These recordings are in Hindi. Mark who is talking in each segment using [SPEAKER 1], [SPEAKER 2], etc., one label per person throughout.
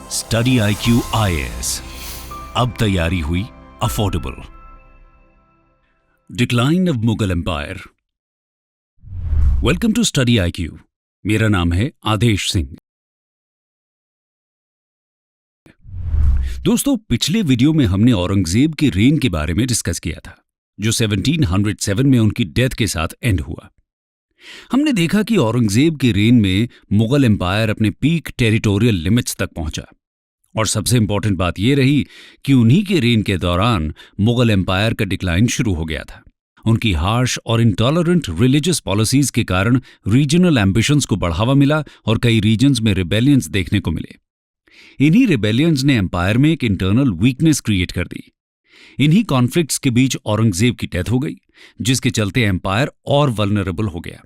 [SPEAKER 1] स्टडी IQ IAS, अब तैयारी हुई affordable. Decline of Mughal empire. Welcome to study IQ। मेरा नाम है आदेश सिंह। दोस्तों, पिछले वीडियो में हमने औरंगजेब के रेन के बारे में डिस्कस किया था, जो 1707 में उनकी डेथ के साथ एंड हुआ। हमने देखा कि औरंगजेब के रेन में मुगल एम्पायर अपने पीक टेरिटोरियल लिमिट्स तक पहुंचा, और सबसे इंपॉर्टेंट बात यह रही कि उन्हीं के रेन के दौरान मुगल एम्पायर का डिक्लाइन शुरू हो गया था। उनकी हार्श और इंटॉलरेंट रिलीजियस पॉलिसीज के कारण रीजनल एम्बिशंस को बढ़ावा मिला और कई रीजन्स में रिबेलियंस देखने को मिले। इन्हीं रिबेलियंस ने एम्पायर में एक इंटरनल वीकनेस क्रिएट कर दी। इन्हीं कॉन्फ्लिक्ट्स के बीच औरंगजेब की डेथ हो गई, जिसके चलते एम्पायर और वल्नरेबल हो गया।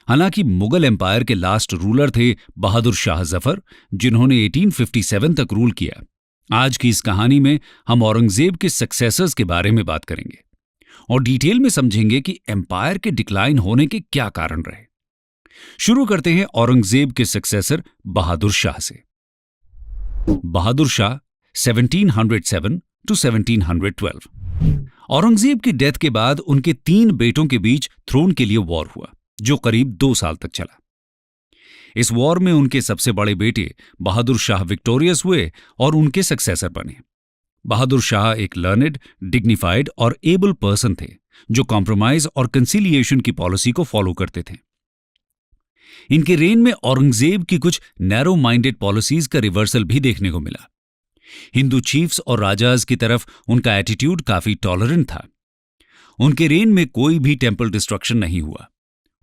[SPEAKER 1] हालांकि मुगल एम्पायर के लास्ट रूलर थे बहादुर शाह जफर, जिन्होंने 1857 तक रूल किया। आज की इस कहानी में हम औरंगजेब के सक्सेसर्स के बारे में बात करेंगे और डिटेल में समझेंगे कि एम्पायर के डिक्लाइन होने के क्या कारण रहे। शुरू करते हैं औरंगजेब के सक्सेसर बहादुर शाह से। बहादुर शाह 1707 to 1712। औरंगजेब की डेथ के बाद उनके 3 बेटों के बीच थ्रोन के लिए वॉर हुआ, जो करीब 2 साल तक चला। इस वॉर में उनके सबसे बड़े बेटे बहादुर शाह विक्टोरियस हुए और उनके सक्सेसर बने। बहादुर शाह एक लर्नेड, डिग्निफाइड और एबल पर्सन थे, जो कॉम्प्रोमाइज और कंसिलिएशन की पॉलिसी को फॉलो करते थे। इनके रेन में औरंगजेब की कुछ नैरो माइंडेड पॉलिसीज का रिवर्सल भी देखने को मिला। हिंदू चीफ्स और राजाज की तरफ उनका एटीट्यूड काफी टॉलरेंट था। उनके रेन में कोई भी टेम्पल डिस्ट्रक्शन नहीं हुआ।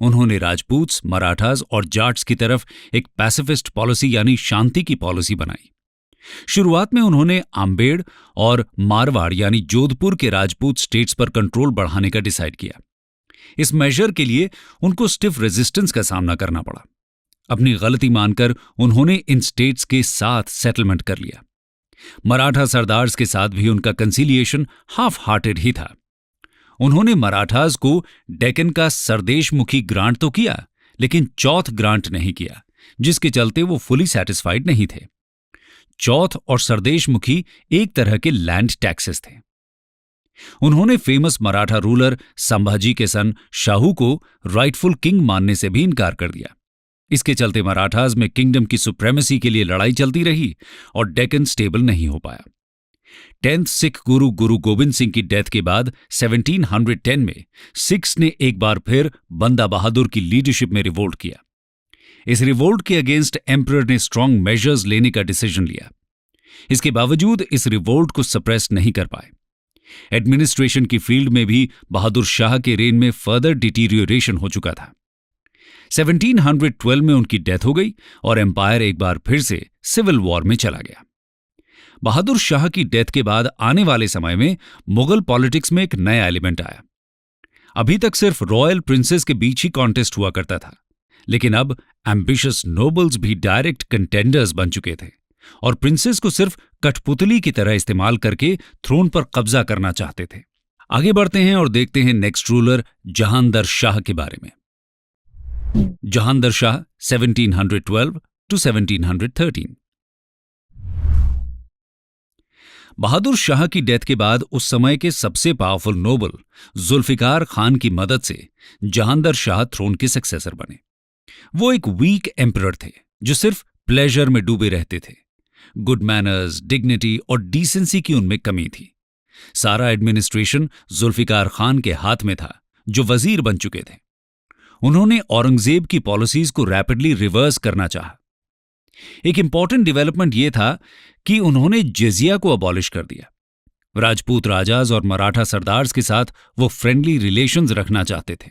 [SPEAKER 1] उन्होंने राजपूत्स, मराठास और जाट्स की तरफ एक पैसिफिस्ट पॉलिसी यानी शांति की पॉलिसी बनाई। शुरुआत में उन्होंने आम्बेड़ और मारवाड़ यानी जोधपुर के राजपूत स्टेट्स पर कंट्रोल बढ़ाने का डिसाइड किया। इस मेजर के लिए उनको स्टिफ रेजिस्टेंस का सामना करना पड़ा। अपनी गलती मानकर उन्होंने इन स्टेट्स के साथ सेटलमेंट कर लिया। मराठा सरदार्स के साथ भी उनका कंसिलिएशन हाफ हार्टेड ही था। उन्होंने मराठास को डेक्कन का सरदेशमुखी ग्रांट तो किया, लेकिन चौथ ग्रांट नहीं किया, जिसके चलते वो फुली सेटिस्फाइड नहीं थे। चौथ और सरदेशमुखी एक तरह के लैंड टैक्सेस थे। उन्होंने फेमस मराठा रूलर संभाजी के सन शाहू को राइटफुल किंग मानने से भी इनकार कर दिया। इसके चलते मराठास में किंगडम की सुप्रेमेसी के लिए लड़ाई चलती रही और डेक्कन स्टेबल नहीं हो पाया। 10th सिख गुरु गुरु गोविंद सिंह की डेथ के बाद 1710 में सिख्स ने एक बार फिर बंदा बहादुर की लीडरशिप में रिवोल्ट किया। इस रिवोल्ट के अगेंस्ट एम्परर ने स्ट्रांग मेजर्स लेने का डिसीजन लिया। इसके बावजूद इस रिवोल्ट को सप्रेस नहीं कर पाए। एडमिनिस्ट्रेशन की फील्ड में भी बहादुर शाह के रेन में फर्दर डिटीरियोरेशन हो चुका था। 1712 में उनकी डेथ हो गई और एम्पायर एक बार फिर से सिविल वॉर में चला गया। बहादुर शाह की डेथ के बाद आने वाले समय में मुगल पॉलिटिक्स में एक नया एलिमेंट आया। अभी तक सिर्फ रॉयल प्रिंसेस के बीच ही कॉन्टेस्ट हुआ करता था, लेकिन अब एम्बिशियस नोबल्स भी डायरेक्ट कंटेंडर्स बन चुके थे और प्रिंसेस को सिर्फ कठपुतली की तरह इस्तेमाल करके थ्रोन पर कब्जा करना चाहते थे। आगे बढ़ते हैं और देखते हैं नेक्स्ट रूलर जहांदर शाह के बारे में। जहांदर शाह 1712 to 1713। बहादुर शाह की डेथ के बाद उस समय के सबसे पावरफुल नोबल जुल्फिकार खान की मदद से जहांदर शाह थ्रोन के सक्सेसर बने। वो एक वीक एम्परर थे जो सिर्फ प्लेजर में डूबे रहते थे। गुड मैनर्स, डिग्निटी और डिसेंसी की उनमें कमी थी। सारा एडमिनिस्ट्रेशन जुल्फिकार खान के हाथ में था, जो वजीर बन चुके थे। उन्होंने औरंगजेब की पॉलिसीज को रैपिडली रिवर्स करना चाहा। एक इंपॉर्टेंट डेवलपमेंट यह था कि उन्होंने जिजिया को अबॉलिश कर दिया। राजपूत राजाज और मराठा सरदार्स के साथ वो फ्रेंडली रिलेशंस रखना चाहते थे।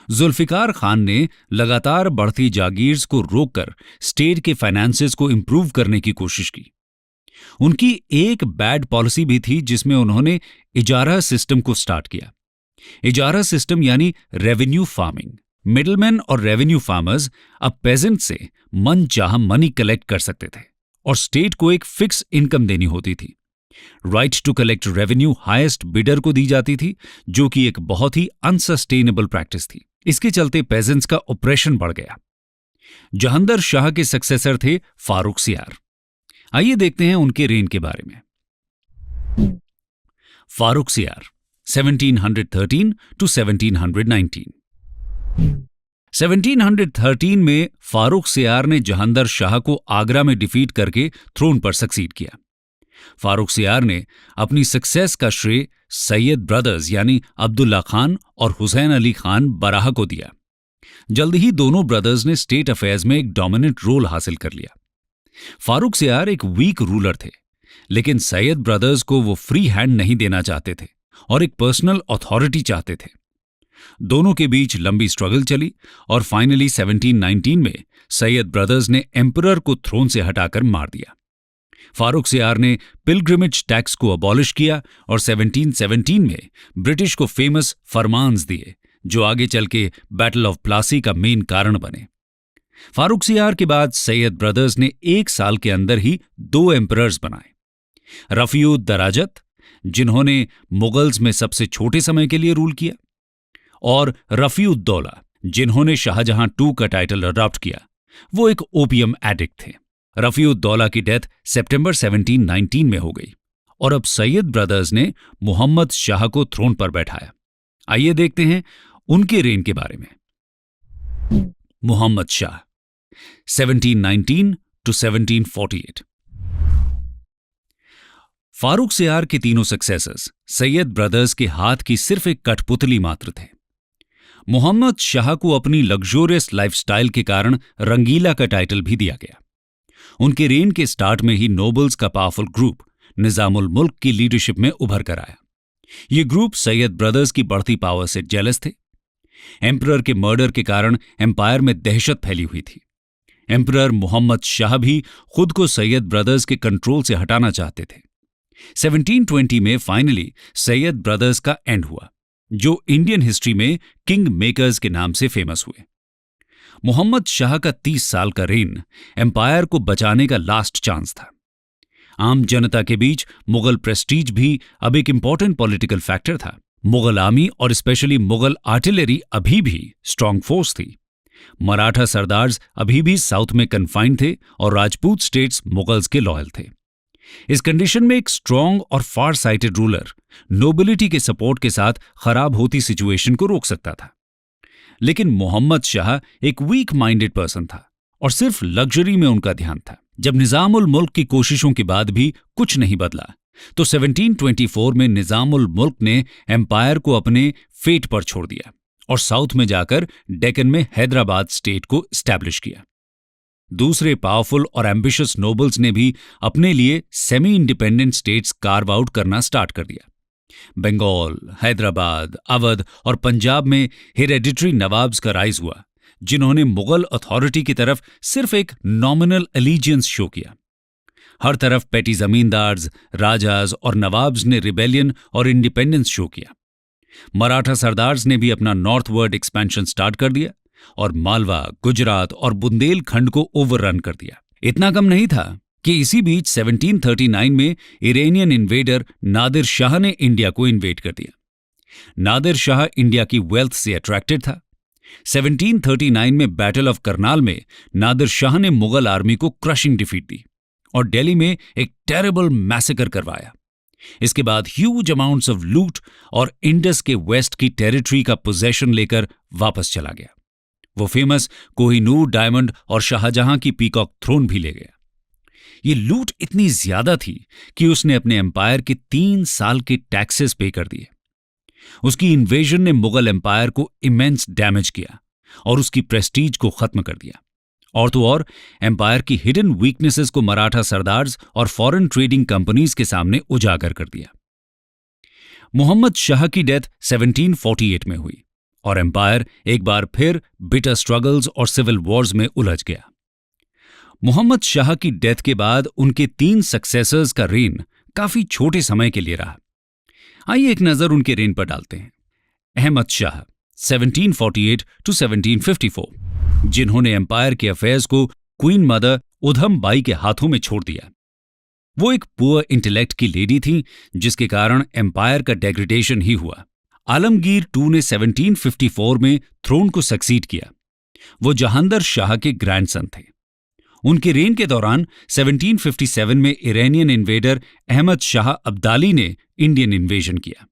[SPEAKER 1] जुल्फिकार खान ने लगातार बढ़ती जागीर्स को रोककर स्टेट के फाइनेंसेस को इंप्रूव करने की कोशिश की। उनकी एक बैड पॉलिसी भी थी, जिसमें उन्होंने इजारा सिस्टम को स्टार्ट किया। इजारा सिस्टम यानी रेवेन्यू फार्मिंग। मिडलमैन और रेवेन्यू फार्मर्स अब पेजेंट से मन चाह मनी कलेक्ट कर सकते थे और स्टेट को एक फिक्स इनकम देनी होती थी। Right to collect revenue highest bidder को दी जाती थी, जो कि एक बहुत ही अनसस्टेनेबल प्रैक्टिस थी। इसके चलते पेजेंट्स का ऑपरेशन बढ़ गया। जहांदर शाह के सक्सेसर थे फारूक सियार। आइए देखते हैं उनके रेन के बारे में। फारूक सियार 1713 टू 1719। 1713 में फारूक सियार ने जहांदर शाह को आगरा में डिफीट करके थ्रोन पर सक्सीड किया। फारूक सियार ने अपनी सक्सेस का श्रेय सैयद ब्रदर्स यानी अब्दुल्ला खान और हुसैन अली खान बराह को दिया। जल्द ही दोनों ब्रदर्स ने स्टेट अफेयर्स में एक डोमिनेंट रोल हासिल कर लिया। फारूक सियार एक वीक रूलर थे, लेकिन सैयद ब्रदर्स को वो फ्री हैंड नहीं देना चाहते थे और एक पर्सनल अथॉरिटी चाहते थे। दोनों के बीच लंबी स्ट्रगल चली और फाइनली 1719 में सैयद ब्रदर्स ने एम्परर को थ्रोन से हटाकर मार दिया। फारूक सियार ने पिलग्रिमेज टैक्स को अबॉलिश किया और 1717 में ब्रिटिश को फेमस फरमान्स दिए, जो आगे चल के बैटल ऑफ प्लासी का मेन कारण बने। फारूक सियार के बाद सैयद ब्रदर्स ने 1 साल के अंदर ही 2 एम्परर्स बनाए। रफीउद दराजत, जिन्होंने मुगल्स में सबसे छोटे समय के लिए रूल किया, और रफीउद्दौला, जिन्होंने शाहजहां II का टाइटल अडॉप्ट किया। वो एक ओपियम एडिक्ट थे। रफीउद्दौला की डेथ सितंबर 1719 में हो गई और अब सैयद ब्रदर्स ने मोहम्मद शाह को थ्रोन पर बैठाया। आइए देखते हैं उनके रेन के बारे में। मोहम्मद शाह 1719 टू 1748। फारूक सियार के तीनों सक्सेसर्स सैयद ब्रदर्स के हाथ की सिर्फ एक कठपुतली मात्र थे। मोहम्मद शाह को अपनी लग्जूरियस लाइफस्टाइल के कारण रंगीला का टाइटल भी दिया गया। उनके रेन के स्टार्ट में ही नोबल्स का पावरफुल ग्रुप निजामुल मुल्क की लीडरशिप में उभर कर आया। ये ग्रुप सैयद ब्रदर्स की बढ़ती पावर से जेलस थे। एम्परर के मर्डर के कारण एम्पायर में दहशत फैली हुई थी। एम्परर मोहम्मद शाह भी खुद को सैयद ब्रदर्स के कंट्रोल से हटाना चाहते थे। 1720 में फाइनली सैयद ब्रदर्स का एंड हुआ, जो इंडियन हिस्ट्री में किंग मेकर्स के नाम से फेमस हुए। मोहम्मद शाह का 30 साल का रेन एम्पायर को बचाने का लास्ट चांस था। आम जनता के बीच मुगल प्रेस्टीज भी अब एक इंपॉर्टेंट पॉलिटिकल फैक्टर था। मुगल आर्मी और स्पेशली मुगल आर्टिलरी अभी भी स्ट्रांग फोर्स थी। मराठा सरदार्स अभी भी साउथ में कन्फाइंड थे और राजपूत स्टेट्स मुगल्स के लॉयल थे। इस कंडीशन में एक स्ट्रांग और फार साइटेड रूलर नोबिलिटी के सपोर्ट के साथ खराब होती सिचुएशन को रोक सकता था। लेकिन मोहम्मद शाह एक वीक माइंडेड पर्सन था और सिर्फ लग्जरी में उनका ध्यान था। जब निजामुल मुल्क की कोशिशों के बाद भी कुछ नहीं बदला, तो 1724 में निजामुल मुल्क ने एम्पायर को अपने फेट पर छोड़ दिया और साउथ में जाकर डेक्कन में हैदराबाद स्टेट को एस्टैब्लिश किया। दूसरे पावरफुल और एम्बिशियस नोबल्स ने भी अपने लिए semi independent states carve out करना स्टार्ट कर दिया। बंगाल, हैदराबाद, अवध और पंजाब में हेरेडिटरी नवाब्स का राइज हुआ, जिन्होंने मुगल अथॉरिटी की तरफ सिर्फ एक नॉमिनल एलिजियंस शो किया। हर तरफ पेटी जमींदार्स, राजाज और नवाब्स ने रिबेलियन और इंडिपेंडेंस शो किया। मराठा सरदार्स ने भी अपना नॉर्थवर्ड एक्सपेंशन स्टार्ट कर दिया और मालवा, गुजरात और बुंदेलखंड को ओवररन कर दिया। इतना कम नहीं था कि इसी बीच 1739 में इरानियन इन्वेडर नादिर शाह ने इंडिया को इन्वेड कर दिया। नादिर शाह इंडिया की वेल्थ से अट्रैक्टेड था। 1739 में बैटल ऑफ करनाल में नादिर शाह ने मुगल आर्मी को क्रशिंग डिफीट दी और दिल्ली में एक टेरेबल मैसेकर करवाया। इसके बाद ह्यूज अमाउंट्स ऑफ लूट और इंडस के वेस्ट की टेरिटरी का पोजेशन लेकर वापस चला गया। वो फेमस कोहिनूर डायमंड और शाहजहां की पीकॉक थ्रोन भी ले गया। ये लूट इतनी ज्यादा थी कि उसने अपने एम्पायर के 3 साल के टैक्सेस पे कर दिए। उसकी इन्वेजन ने मुगल एम्पायर को इमेंस डैमेज किया और उसकी प्रेस्टीज को खत्म कर दिया। और तो और एम्पायर की हिडन वीकनेसेस को मराठा सरदार्स और फॉरेन ट्रेडिंग कंपनीज के सामने उजागर कर दिया। मोहम्मद शाह की डेथ 1748 में हुई और एम्पायर एक बार फिर बिटर स्ट्रगल्स और सिविल वॉर्स में उलझ गया। मोहम्मद शाह की डेथ के बाद उनके 3 सक्सेसर्स का रेन काफी छोटे समय के लिए रहा। आइए एक नजर उनके रेन पर डालते हैं। अहमद शाह 1748 टू 1754, जिन्होंने एम्पायर के अफेयर्स को क्वीन मदर उधम बाई के हाथों में छोड़ दिया। वो एक पुअर इंटेलेक्ट की लेडी थी, जिसके कारण एम्पायर का डेग्रेडेशन ही हुआ। आलमगीर II ने 1754 में थ्रोन को सक्सीड किया। वो जहांदर शाह के ग्रैंडसन थे। उनके रेन के दौरान 1757 में इरानियन इन्वेडर अहमद शाह अब्दाली ने इंडियन इन्वेजन किया।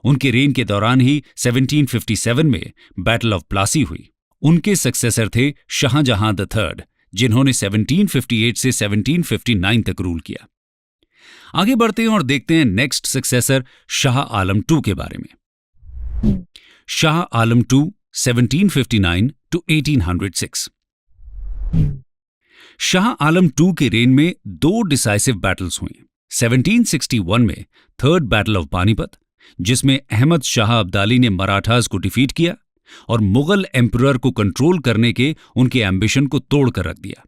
[SPEAKER 1] उनके रेन के दौरान ही 1757 में बैटल ऑफ प्लासी हुई। उनके सक्सेसर थे शाहजहां द थर्ड, जिन्होंने 1758 से 1759 तक रूल किया। आगे बढ़ते हैं और देखते हैं next successor Shah Alam two के बारे में। Shah Alam two 1759 to 1806। Shah Alam two के रेन में 2 डिसाइसिव बैटल्स हुई। 1761 में थर्ड बैटल ऑफ पानीपत, जिसमें अहमद शाह अब्दाली ने मराठास को डिफीट किया और मुगल एम्परर को कंट्रोल करने के उनके एम्बिशन को तोड़कर रख दिया।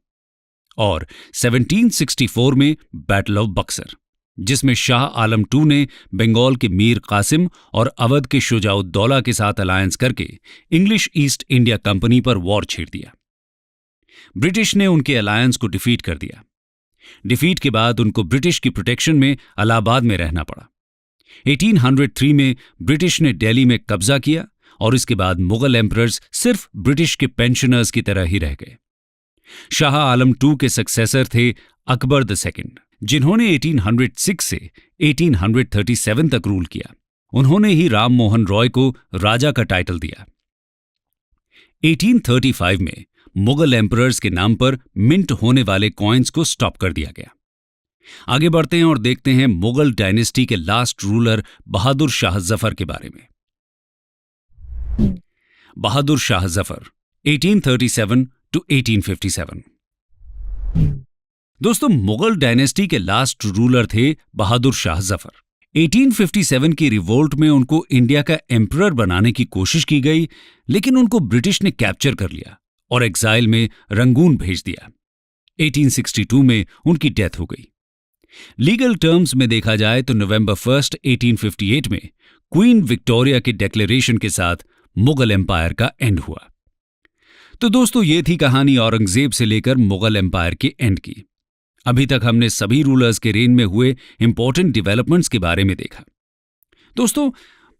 [SPEAKER 1] और 1764 में बैटल ऑफ बक्सर, जिसमें शाह आलम टू ने बंगाल के मीर कासिम और अवध के शुजाउद्दौला के साथ अलायंस करके इंग्लिश ईस्ट इंडिया कंपनी पर वॉर छेड़ दिया। ब्रिटिश ने उनके अलायंस को डिफीट कर दिया। डिफीट के बाद उनको ब्रिटिश की प्रोटेक्शन में इलाहाबाद में रहना पड़ा। 1803 में ब्रिटिश ने दिल्ली में कब्जा किया और इसके बाद मुगल एम्परर्स सिर्फ ब्रिटिश के पेंशनर्स की तरह ही रह गए। शाह आलम टू के सक्सेसर थे अकबर द सेकंड, जिन्होंने 1806 से 1837 तक रूल किया। उन्होंने ही राम मोहन रॉय को राजा का टाइटल दिया। 1835 में मुगल एम्परर्स के नाम पर मिंट होने वाले कॉइन्स को स्टॉप कर दिया गया। आगे बढ़ते हैं और देखते हैं मुगल डायनेस्टी के लास्ट रूलर बहादुर शाह जफर के बारे में। बहादुर शाह जफर 1837 to 1857। दोस्तों, मुगल डायनेस्टी के लास्ट रूलर थे बहादुर शाह जफर। 1857 की रिवोल्ट में उनको इंडिया का एम्परर बनाने की कोशिश की गई, लेकिन उनको ब्रिटिश ने कैप्चर कर लिया और एग्जाइल में रंगून भेज दिया। 1862 में उनकी डेथ हो गई। लीगल टर्म्स में देखा जाए तो नवंबर 1, 1858 में क्वीन विक्टोरिया के डिक्लेरेशन के साथ मुगल एम्पायर का एंड हुआ। तो दोस्तों, ये थी कहानी औरंगजेब से लेकर मुगल एम्पायर के एंड की। अभी तक हमने सभी रूलर्स के रेन में हुए इंपॉर्टेंट डेवलपमेंट्स के बारे में देखा। दोस्तों,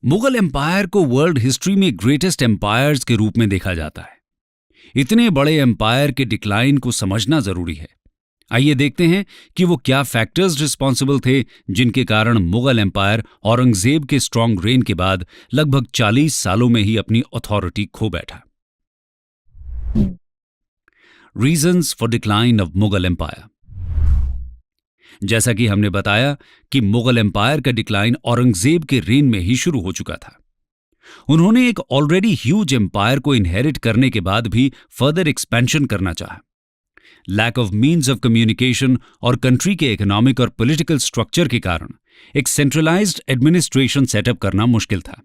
[SPEAKER 1] मुगल एम्पायर को वर्ल्ड हिस्ट्री में ग्रेटेस्ट एम्पायर्स के रूप में देखा जाता है। इतने बड़े एम्पायर के डिक्लाइन को समझना जरूरी है। आइए देखते हैं कि वो क्या फैक्टर्स रिस्पॉन्सिबल थे जिनके कारण मुगल एम्पायर औरंगजेब के स्ट्रॉन्ग रेन के बाद लगभग 40 सालों में ही अपनी अथॉरिटी खो बैठा। Reasons for decline of Mughal empire. जैसा कि हमने बताया कि मुगल एम्पायर का डिक्लाइन औरंगजेब के रेन में ही शुरू हो चुका था। उन्होंने एक ऑलरेडी ह्यूज एम्पायर को इनहेरिट करने के बाद भी फर्दर एक्सपेंशन करना चाहा। Lack of means of communication और कंट्री के इकोनॉमिक और पॉलिटिकल स्ट्रक्चर के कारण एक सेंट्रलाइज्ड एडमिनिस्ट्रेशन सेटअप करना मुश्किल था।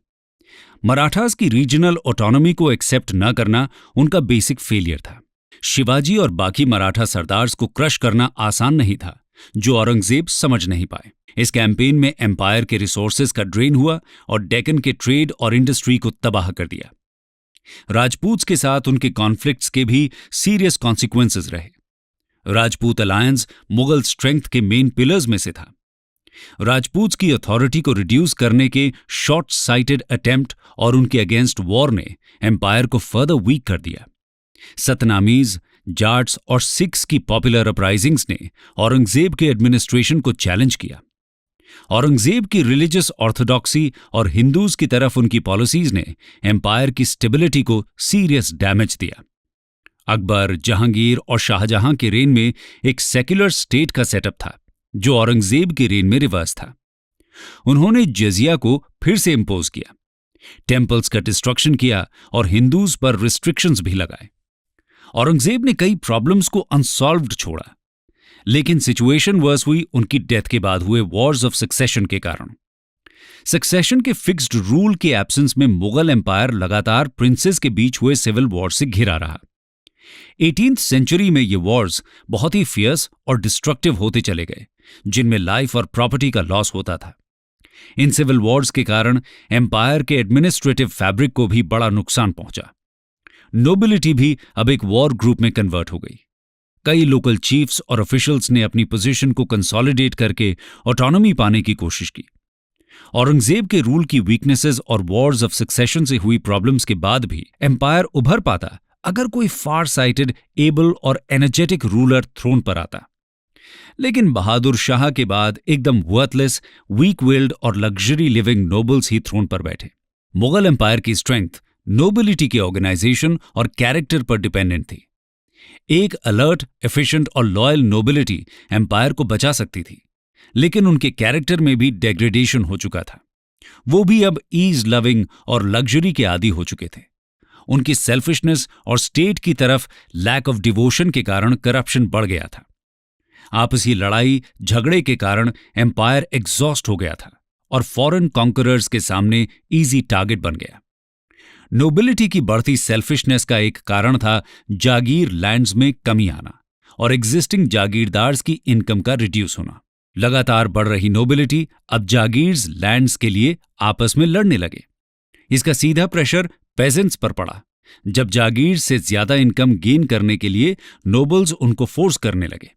[SPEAKER 1] मराठास की रीजनल ऑटोनॉमी को एक्सेप्ट न करना उनका बेसिक फेलियर था। शिवाजी और बाकी मराठा सरदार्स को क्रश करना आसान नहीं था, जो औरंगजेब समझ नहीं पाए। इस कैंपेन में एम्पायर के रिसोर्सेज का ड्रेन हुआ और डेक्कन के ट्रेड और इंडस्ट्री को तबाह कर दिया। राजपूत्स के साथ उनके कॉन्फ्लिक्ट्स के भी सीरियस कॉन्सिक्वेंसेस रहे। राजपूत अलायंस मुगल स्ट्रेंथ के मेन पिलर्स में से था। राजपूत्स की अथॉरिटी को रिड्यूस करने के शॉर्ट साइटेड अटेम्प्ट और उनके अगेंस्ट वॉर ने एम्पायर को फर्दर वीक कर दिया। सतनामीज, जाट्स और सिख्स की पॉपुलर अपराइजिंग्स ने औरंगजेब के एडमिनिस्ट्रेशन को चैलेंज किया। औरंगजेब की रिलीजियस ऑर्थोडॉक्सी और हिंदूज की तरफ उनकी पॉलिसीज ने एम्पायर की स्टेबिलिटी को सीरियस डैमेज दिया। अकबर, जहांगीर और शाहजहां के रेन में एक सेक्युलर स्टेट का सेटअप था, जो औरंगजेब के रेन में रिवर्स था। उन्होंने जजिया को फिर से इंपोज किया, टेम्पल्स का डिस्ट्रक्शन किया और हिंदूज पर रिस्ट्रिक्शंस भी लगाए। औरंगजेब ने कई प्रॉब्लम्स को अनसॉल्व्ड छोड़ा, लेकिन सिचुएशन वर्स हुई उनकी डेथ के बाद हुए वॉर्स ऑफ सक्सेशन के कारण। सक्सेशन के फिक्स्ड रूल के एब्सेंस में मुगल एम्पायर लगातार प्रिंसेस के बीच हुए सिविल वॉर से घिरा रहा। 18th सेंचुरी में ये वॉर्स बहुत ही फियर्स और डिस्ट्रक्टिव होते चले गए, जिनमें लाइफ और प्रॉपर्टी का लॉस होता था। इन सिविल वॉर्स के कारण एम्पायर के एडमिनिस्ट्रेटिव फैब्रिक को भी बड़ा नुकसान पहुंचा। नोबिलिटी भी अब एक वॉर ग्रुप में कन्वर्ट हो गई। कई लोकल चीफ्स और ऑफिशियल्स ने अपनी पोजीशन को कंसोलिडेट करके ऑटोनॉमी पाने की कोशिश की। औरंगजेब के रूल की वीकनेसेस और वॉर्स ऑफ सक्सेशन से हुई प्रॉब्लम्स के बाद भी एम्पायर उभर पाता अगर कोई फार साइटेड, एबल और एनर्जेटिक रूलर थ्रोन पर आता। लेकिन बहादुर शाह के बाद एकदम वर्थलेस, वीक विल्ड और लग्जरी लिविंग नोबल्स ही थ्रोन पर बैठे। मुगल एम्पायर की स्ट्रेंथ नोबिलिटी के ऑर्गेनाइजेशन और कैरेक्टर पर डिपेंडेंट थी। एक अलर्ट, एफिशिएंट और लॉयल नोबिलिटी एम्पायर को बचा सकती थी, लेकिन उनके कैरेक्टर में भी डेग्रेडेशन हो चुका था। वो भी अब ईज लविंग और लग्जरी के आदी हो चुके थे। उनकी सेल्फिशनेस और स्टेट की तरफ लैक ऑफ डिवोशन के कारण करप्शन बढ़ गया था। आपसी लड़ाई झगड़े के कारण एम्पायर एग्जॉस्ट हो गया था और फॉरेन कॉन्करर्स के सामने इजी टारगेट बन गया। नोबिलिटी की बढ़ती सेल्फिशनेस का एक कारण था जागीर लैंड्स में कमी आना और एग्जिस्टिंग जागीरदार्स की इनकम का रिड्यूस होना। लगातार बढ़ रही नोबिलिटी अब जागीर्स लैंड्स के लिए आपस में लड़ने लगे। इसका सीधा प्रेशर पेजेंट्स पर पड़ा। जब जागीर से ज्यादा इनकम गेन करने के लिए नोबल्स उनको फोर्स करने लगे।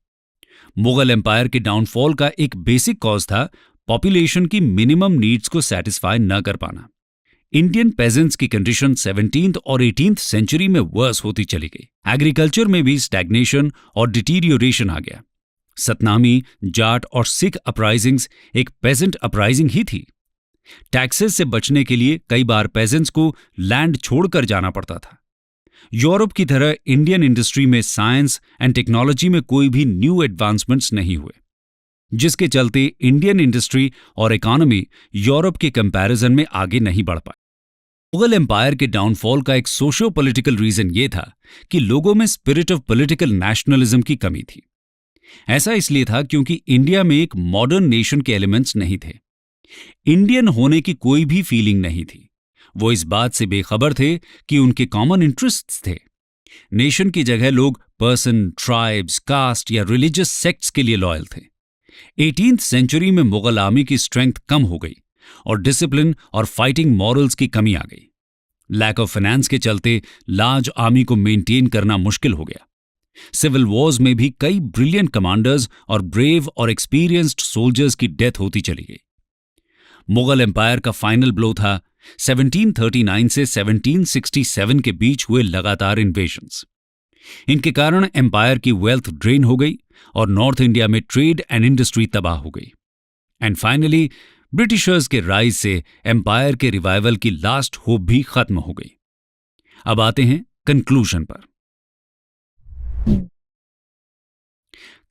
[SPEAKER 1] मुगल एम्पायर के डाउनफॉल का एक बेसिक कॉज था पॉपुलेशन की मिनिमम नीड्स को सेटिस्फाई न कर पाना। इंडियन पेजेंट्स की कंडीशन 17th और 18th सेंचुरी में वर्स होती चली गई। एग्रीकल्चर में भी स्टैग्नेशन और डिटीरियोरेशन आ गया। सतनामी, जाट और सिख अपराइजिंग्स एक पेजेंट अपराइजिंग ही थी। टैक्सेस से बचने के लिए कई बार पेजेंट्स को लैंड छोड़कर जाना पड़ता था। यूरोप की तरह इंडियन इंडस्ट्री में साइंस एंड टेक्नोलॉजी में कोई भी न्यू एडवांसमेंट्स नहीं हुए, जिसके चलते इंडियन इंडस्ट्री और इकोनॉमी यूरोप के कंपैरिजन में आगे नहीं बढ़ पाई। मुगल एम्पायर के डाउनफॉल का एक सोशियो पॉलिटिकल रीजन यह था कि लोगों में स्पिरिट ऑफ पॉलिटिकल नेशनलिज्म की कमी थी। ऐसा इसलिए था क्योंकि इंडिया में एक मॉडर्न नेशन के एलिमेंट्स नहीं थे। इंडियन होने की कोई भी फीलिंग नहीं थी। वो इस बात से बेखबर थे कि उनके कॉमन इंटरेस्ट्स थे। नेशन की जगह लोग पर्सन, ट्राइब्स, कास्ट या रिलीजियस सेक्ट्स के लिए लॉयल थे। 18th सेंचुरी में मुगल आर्मी की स्ट्रेंथ कम हो गई और डिसिप्लिन और फाइटिंग मॉरल्स की कमी आ गई। लैक ऑफ फाइनेंस के चलते लार्ज आर्मी को मेंटेन करना मुश्किल हो गया। सिविल वॉर्स में भी कई ब्रिलियंट कमांडर्स और ब्रेव और एक्सपीरियंस्ड सोल्जर्स की डेथ होती चली गई। मुगल एम्पायर का फाइनल ब्लो था 1739 से 1767 के बीच हुए लगातार इन्वेजन्स। इनके कारण एम्पायर की वेल्थ ड्रेन हो गई और नॉर्थ इंडिया में ट्रेड एंड इंडस्ट्री तबाह हो गई। एंड फाइनली ब्रिटिशर्स के राइज से एम्पायर के रिवाइवल की लास्ट होप भी खत्म हो गई। अब आते हैं कंक्लूजन पर।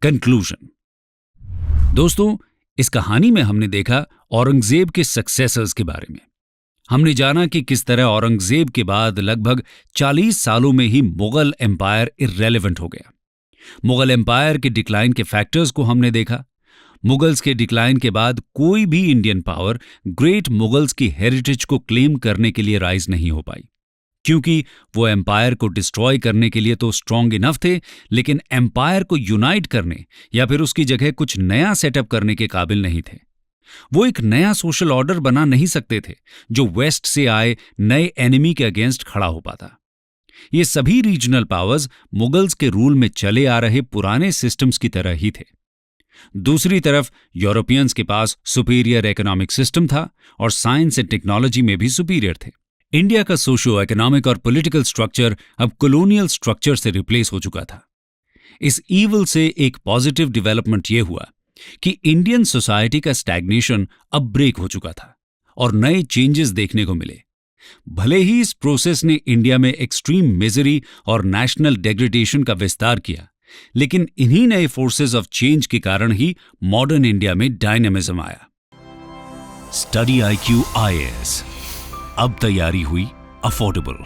[SPEAKER 1] कंक्लूजन दोस्तों, इस कहानी में हमने देखा औरंगजेब के सक्सेसर्स के बारे में। हमने जाना कि किस तरह औरंगजेब के बाद लगभग 40 सालों में ही मुगल एम्पायर इर्रेलेवेंट हो गया। मुगल एम्पायर के डिक्लाइन के फैक्टर्स को हमने देखा। मुगल्स के डिक्लाइन के बाद कोई भी इंडियन पावर ग्रेट मुगल्स की हेरिटेज को क्लेम करने के लिए राइज नहीं हो पाई, क्योंकि वो एम्पायर को डिस्ट्रॉय करने के लिए तो स्ट्रांग इनफ थे, लेकिन एम्पायर को यूनाइट करने या फिर उसकी जगह कुछ नया सेटअप करने के काबिल नहीं थे। वो एक नया सोशल ऑर्डर बना नहीं सकते थे जो वेस्ट से आए नए एनिमी के अगेंस्ट खड़ा हो पाता। ये सभी रीजनल पावर्स मुगल्स के रूल में चले आ रहे पुराने सिस्टम्स की तरह ही थे। दूसरी तरफ यूरोपियंस के पास सुपीरियर इकोनॉमिक सिस्टम था और साइंस एंड टेक्नोलॉजी में भी सुपीरियर थे। इंडिया का सोशियो इकोनॉमिक और पॉलिटिकल स्ट्रक्चर अब कॉलोनियल स्ट्रक्चर से रिप्लेस हो चुका था। इस ईवल से एक पॉजिटिव डेवलपमेंट यह हुआ कि इंडियन सोसाइटी का स्टैग्नेशन अब ब्रेक हो चुका था और नए चेंजेस देखने को मिले। भले ही इस प्रोसेस ने इंडिया में एक्सट्रीम मिजरी और नेशनल डेग्रेडेशन का विस्तार किया, लेकिन इन्हीं नए फोर्सेस ऑफ चेंज के कारण ही मॉडर्न इंडिया में डायनामिज्म आया। स्टडी IQ IAS, अब तैयारी हुई अफोर्डेबल।